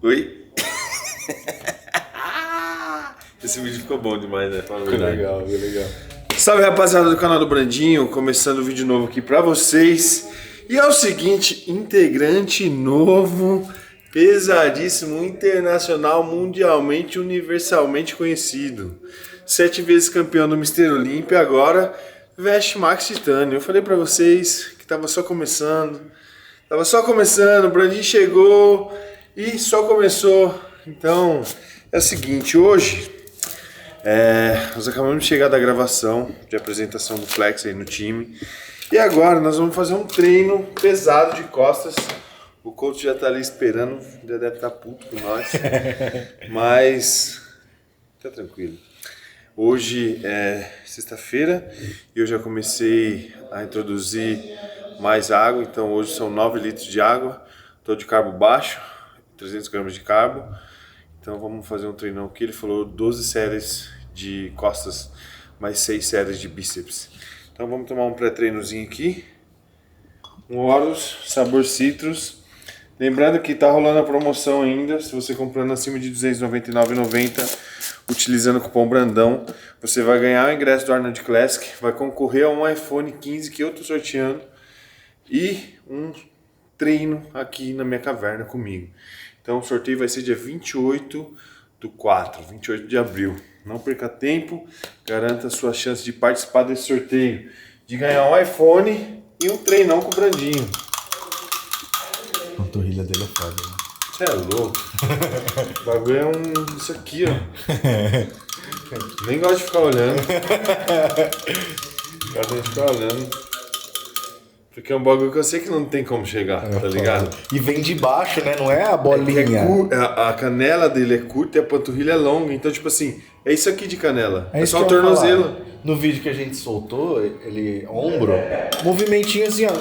Oi? Esse vídeo ficou bom demais, né? Fala a verdade. Legal. Salve, rapaziada do canal do Brandinho, começando o vídeo novo aqui pra vocês. E é o seguinte, integrante novo, pesadíssimo, internacional, mundialmente, universalmente conhecido. 7 vezes campeão do Mr. Olympia, agora veste Max Titânio. Eu falei pra vocês que tava só começando, o Brandinho chegou e só começou. Então, é o seguinte, hoje... nós acabamos de chegar da gravação de apresentação do Flex aí no time. E agora nós vamos fazer um treino pesado de costas. O coach já tá ali esperando, já deve estar puto com nós. Mas tá tranquilo. Hoje é sexta-feira e eu já comecei a introduzir mais água. Então hoje são 9 litros de água. Tô de carbo baixo, 300 gramas de carbo. Então vamos fazer um treinão aqui. Ele falou 12 séries de costas, mais 6 séries de bíceps. Então vamos tomar um pré-treinozinho aqui. Um Horus, sabor citrus. Lembrando que tá rolando a promoção ainda. Se você comprando acima de R$ 299,90, utilizando o cupom Brandão, você vai ganhar o ingresso do Arnold Classic, vai concorrer a um iPhone 15 que eu tô sorteando e um treino aqui na minha caverna comigo. Então o sorteio vai ser dia 28 de abril. Não perca tempo, garanta a sua chance de participar desse sorteio, de ganhar um iPhone e um treinão com o Brandinho. A panturrilha dele é foda, né? Você é louco? O bagulho é isso aqui, ó. Nem gosto de ficar olhando. Gosto de ficar olhando. Porque é um bagulho que eu sei que não tem como chegar, tá ligado? E vem de baixo, né? Não é a bolinha. A canela dele é curta e a panturrilha é longa. Então, tipo assim, é isso aqui de canela. É isso só o que eu ia tornozelo. falar. No vídeo que a gente soltou, ele ombro, movimentinho assim, ó.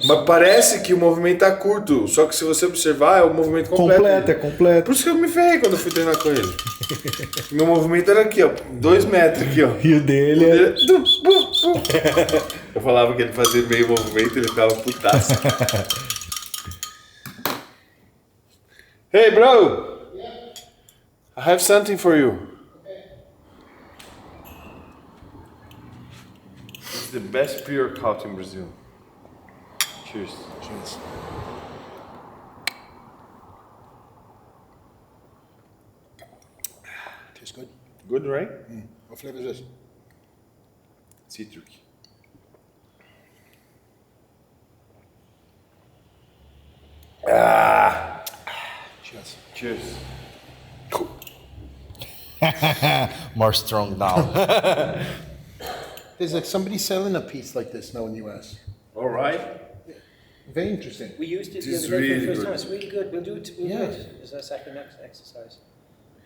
Mas parece que o movimento tá curto. Só que se você observar, é o movimento completo. É completo. Por isso que eu me ferrei quando eu fui treinar com ele. Meu movimento era aqui, ó. 2 metros aqui, ó. E o dele é... Eu falava que ele fazia meio movimento, ele ficava putaço. Hey, bro! I have something for you. It's the best pre-workout in Brazil. Cheers. Cheers. Tastes good. Good, right? What flavor is this? Citric. Cheers. Cheers. More strong now. There's like somebody selling a piece like this now in the US. All right. Very interesting. We used it the This other day is for the really first good. time. It's really good. We'll do it. We'll Yeah. do it as a second exercise.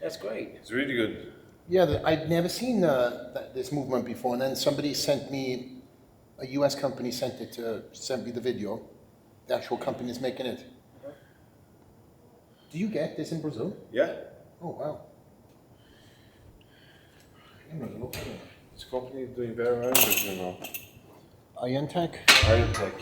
That's great. It's really good. Yeah, I'd never seen this movement before, and then somebody sent me, a US company sent me the video. The actual company is making it. Do you get this in Brazil? Yeah. Oh wow. In Brazil. This company is doing very well in Brazil now. Iontech? Iron Tech.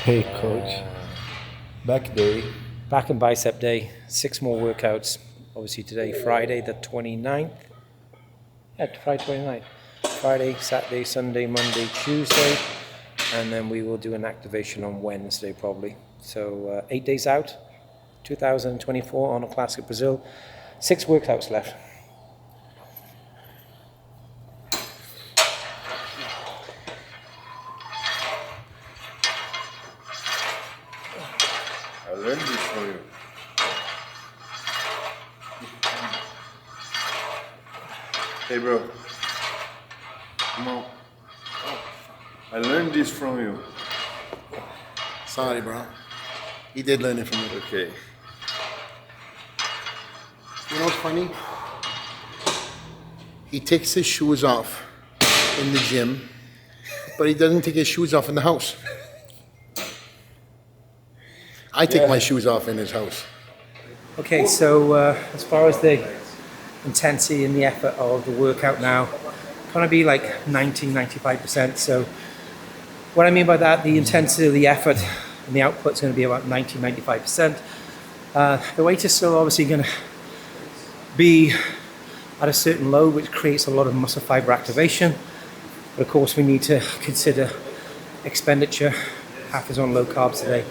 Hey, coach. Back day. Back in bicep day. 6 more workouts. Obviously today, Friday the 29th. Yeah, Friday 29th. Friday, Saturday, Sunday, Monday, Tuesday. And then we will do an activation on Wednesday probably. So 8 days out. 2024 on a Classic Brazil. 6 workouts left. I learned this from you. Hey, bro. Come on. I learned this from you. Sorry, bro. He did learn it from me. Okay. You know what's funny? He takes his shoes off in the gym, but he doesn't take his shoes off in the house. I take my shoes off in his house. Okay, so as far as the intensity and the effort of the workout now, gonna be like 90-95%. So what I mean by that, the intensity of the effort and the output is going to be about 90-95%. The weight is still obviously going to be at a certain load, which creates a lot of muscle fiber activation. But of course, we need to consider expenditure. Half is on low carbs today.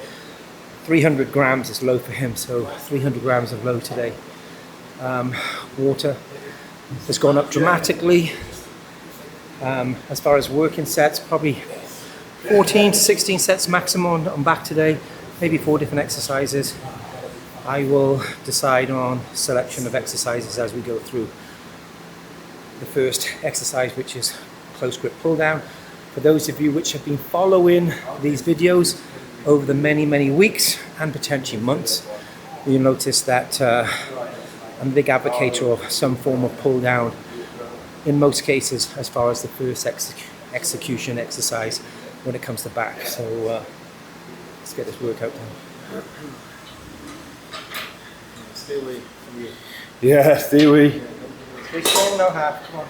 300 grams is low for him, so 300 grams of low today. Water has gone up dramatically. As far as working sets, probably 14 to 16 sets maximum on back today, maybe 4 different exercises. I will decide on selection of exercises as we go through. The first exercise, which is close grip pull down. For those of you which have been following these videos over the many weeks and potentially months, you'll notice that I'm a big advocate of some form of pull down in most cases as far as the first execution exercise when it comes to back. So let's get this workout done. Stay away from you. Yeah, stay away. Stay strong now, half. Come on.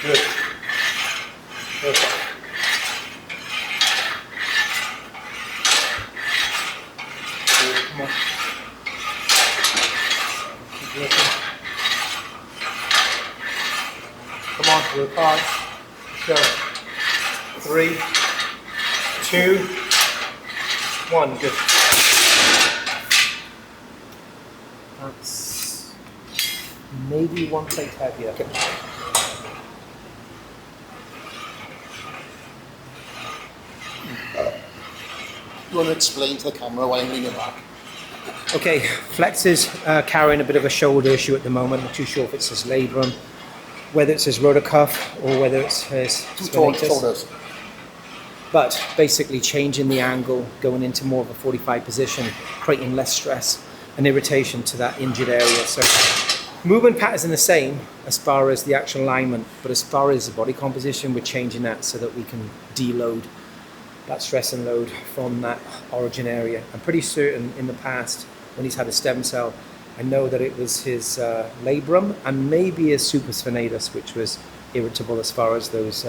Good. Perfect. Good. Come on. Keep working. Come on, work hard. Let's go. 3, 2, 1. Good. That's maybe 1 plate heavier. Okay. You want to explain to the camera why I'm leaning back? Okay, Flex is carrying a bit of a shoulder issue at the moment. Not too sure if it's his labrum, whether it's his rotor cuff, or whether it's his spinatus. Shoulders. But basically changing the angle, going into more of a 45 position, creating less stress and irritation to that injured area. So movement patterns are the same as far as the actual alignment, but as far as the body composition, we're changing that so that we can deload that stress and load from that origin area. I'm pretty certain in the past when he's had a stem cell, I know that it was his labrum and maybe his supraspinatus, which was irritable as far as those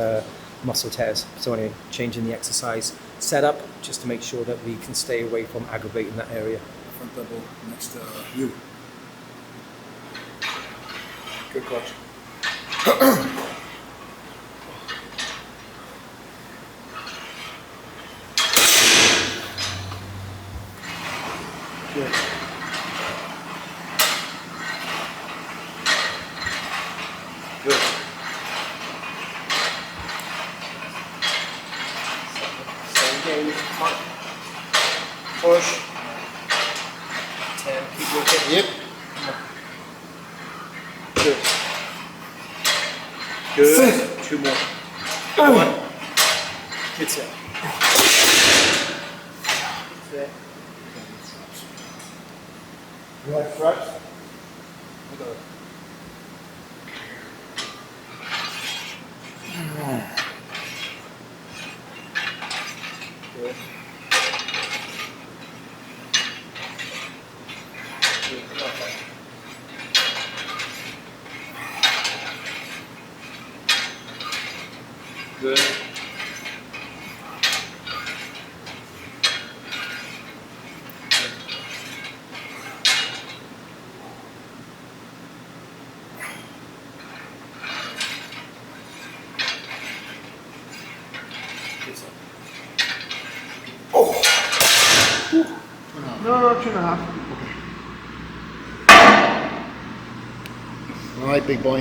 muscle tears. So anyway, changing the exercise setup just to make sure that we can stay away from aggravating that area. Front double next to you. Good coach. Good. Good. Same game. Come on. Push. 10. Keep working. Yep. Good. Good. 2 more. 1. Good set. Set. You have straps? Good. Good. No, 2.5. All right, big boy.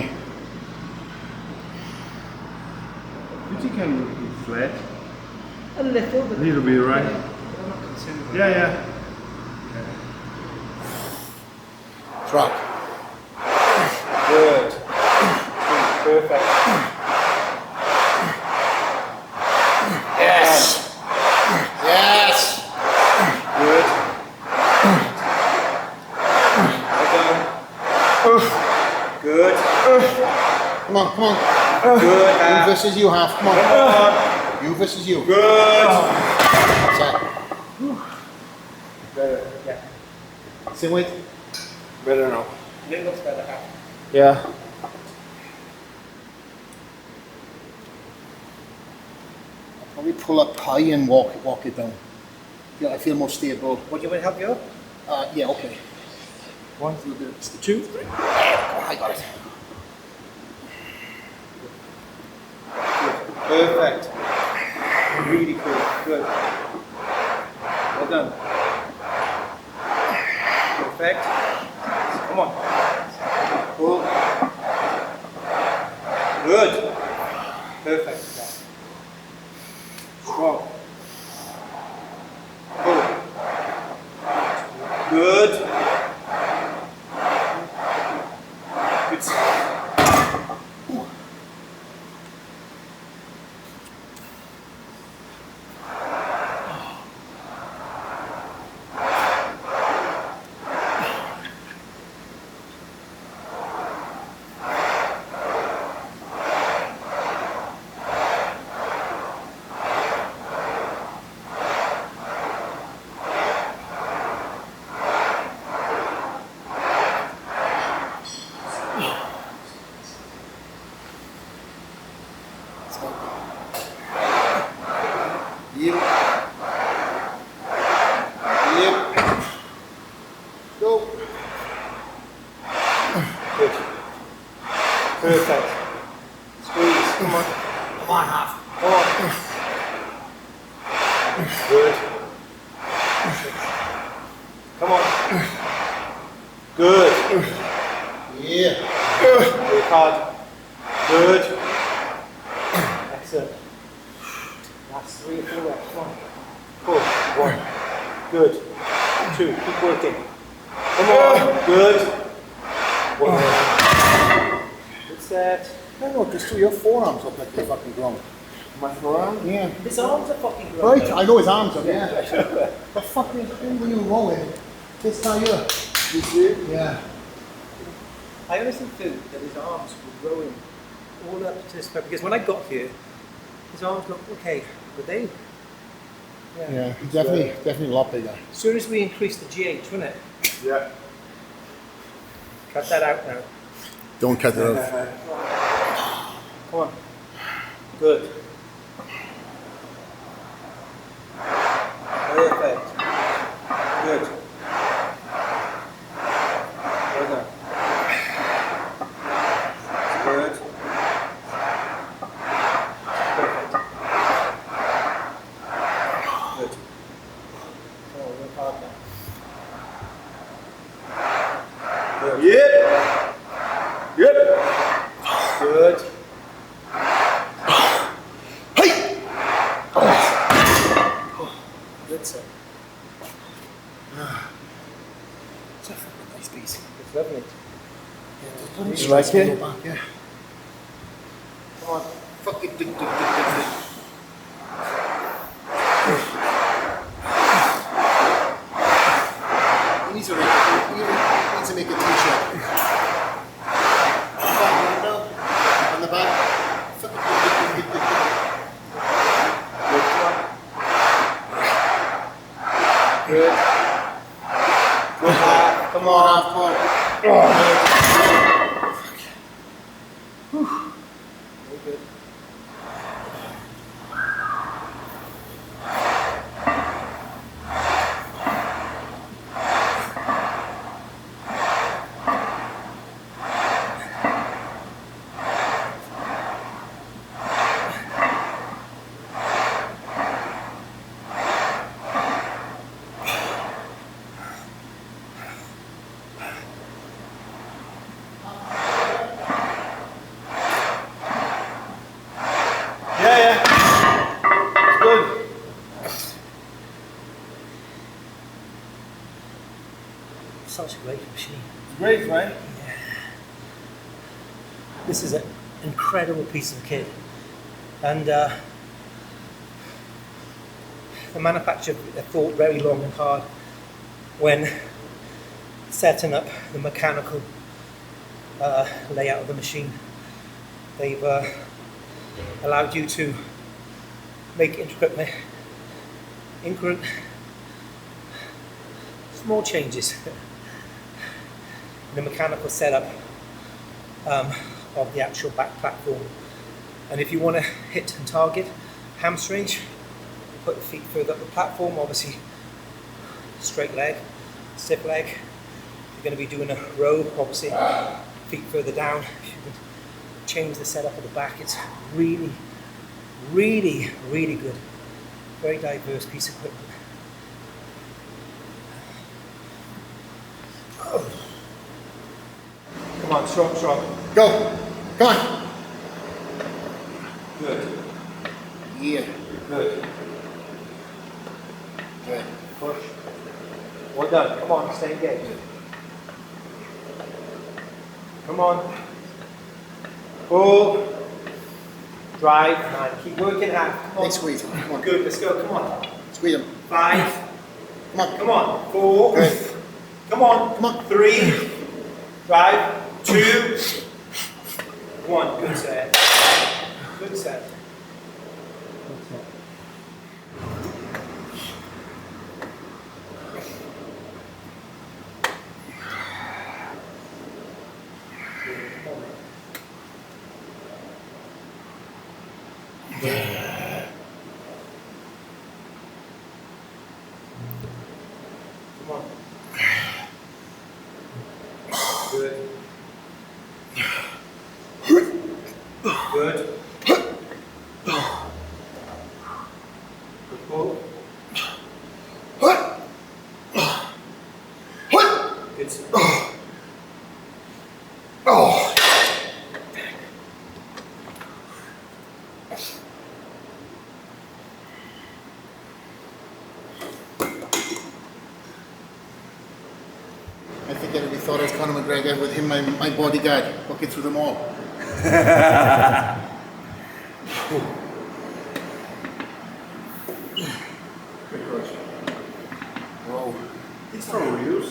You think I'm looking flat? A little bit. It'll be right. I'm not concerned with Yeah. Drop. Good. Perfect. Yes. Yes. Good. Well done. Good. You versus you, half. Come on. You versus you. Good. Set. Better. Yeah. Same weight. Better now. It looks better. Half. Yeah. Probably pull up high and walk it down. I feel more stable. What do you want to help you up? Yeah, okay. 1, 2, 3. Oh, I got it. Perfect. Really cool. Good. Well done. Perfect. Come on. Pull. Good. Perfect. Strong. Pull. Good. Good. Yep. Yep. Go. Good. Perfect. Squeeze. Come on. Come on, half. Come on. Good. Come on. Good. Yeah. Work hard. Good. Excellent. Last 3 or 4 reps. Come on. Pull. 1. Good. 2. Keep working. Come on. Good. 1 more. Good set. No, just throw your forearms up like they're fucking grown. My forearm? Yeah. His arms are fucking grown. Right, I know his arms are, yeah. The fuck is when you rolling? This time you. You see? Yeah. I honestly think that his arms were growing all up to his back because when I got here, his arms looked okay, but they. Yeah, he's definitely a lot bigger. As soon as we increased the GH, wasn't it? Yeah. Cut that out now. Don't cut it out. Come on. Good. Perfect. Good. Well done. Good. Perfect. Good. Oh, work hard now. Good. Yep. Yep. Good. Good, sir. It's a fucking nice piece. It's lovely. You like it? Yeah. Come on. Fuck it. He needs to make a t-shirt. On the back. Good. Good. Come on, half court. Very good. Yeah. It's good. Such a great machine. It's great, right? This is an incredible piece of kit. And the manufacturer thought very long and hard when setting up the mechanical layout of the machine. They've allowed you to make intricate, small changes in the mechanical setup of the actual back platform. And if you want to hit and target hamstrings, put the feet further up the platform, obviously straight leg, stiff leg. You're going to be doing a row, obviously feet further down. If you can change the setup of the back, it's really, really, really good. Very diverse piece of equipment. Come on, strong, strong. Go. Come on. Good. Yeah. Good. Good. Push. Well done. Come on, stay engaged. Come on. Pull. Drive. 9. Keep working hard. Come on. Big squeeze. Come on. Good. Let's go. Come on. Squeeze him. 5. Come on. Come on. 4. Good. Come on. Come on. 3. Drive. 2. 1. Good set. Good set. Come on. Good. Good. Good pull. Good. I think everybody thought I was Conor McGregor with him, my bodyguard, walking through them all. Good push. Whoa. He's from Wales.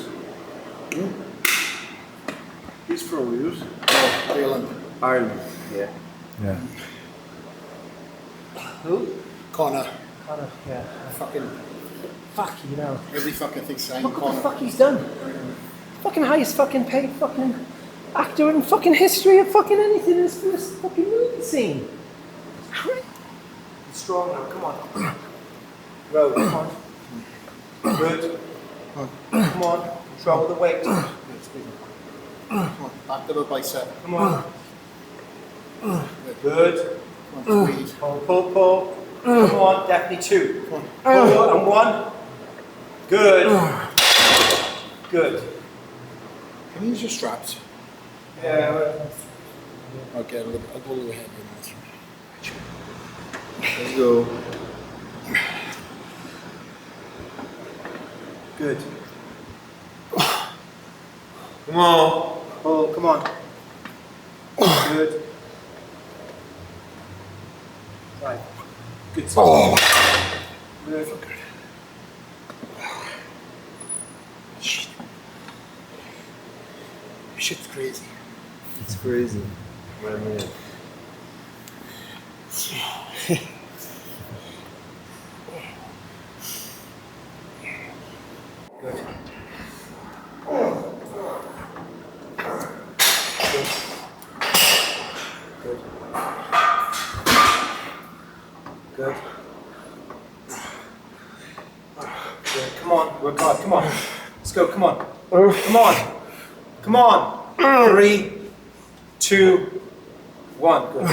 He's from Wales. Oh, Ireland. Ireland. Yeah. Yeah. Who? Conor. Connor, yeah. Fucking, Fuck you know. every fucking thing signed Look what the Conor. fuck he's done. Fucking highest fucking paid fucking actor in fucking history of fucking anything in this fucking movie scene. It's crazy. Strong now, come on. Row, come on. Good. Come on. Control the weight. Good, squeeze him. Come on, back to the bicep. Come on. Good. Good. Come on, squeeze. Pull. Come on, definitely 2. Come on. Pull and 1. Good. Good. Can you use your straps? Yeah. Okay, I'll go a little ahead. Let's go. Good. Come on. Pull, come on. Good. Right. Good. Good. Shit's crazy. It's crazy. My man. Good. Good. Good. Good. Come on, work hard. Come on. Let's go. Come on. Come on. Come on. 3, 2, 1. Good.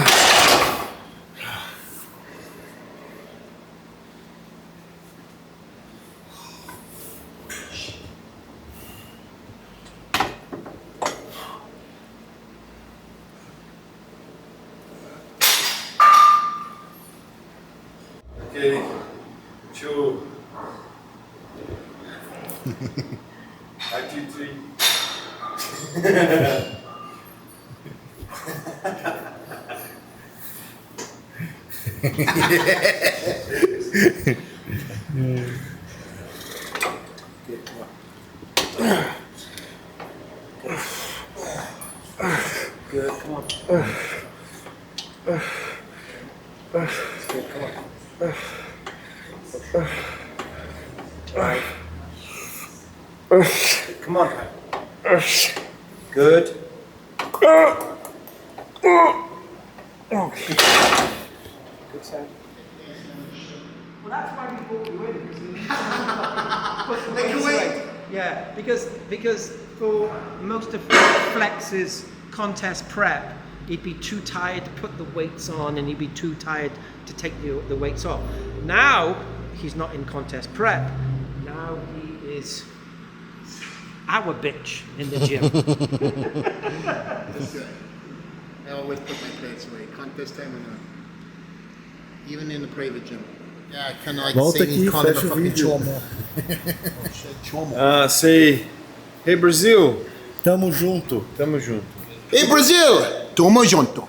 Okay. 2. 1, 2, 3. Good. Come on. Right. Come on. Good. Good sound. Well, that's why we brought you in. Yeah, because for most of Flex's contest prep, he'd be too tired to put the weights on, and he'd be too tired to take the weights off. Now he's not in contest prep. Now he is our bitch in the gym. That's good. I always put my plates away. Contest time or not. Even in the private gym. Yeah, kind of like Volta saving aqui, kind of fecha a o fucking vídeo. chomo. Chomo. Ah, sei. Hey, Brasil. Tamo junto. Tamo junto. Hey, Brazil! Tamo junto.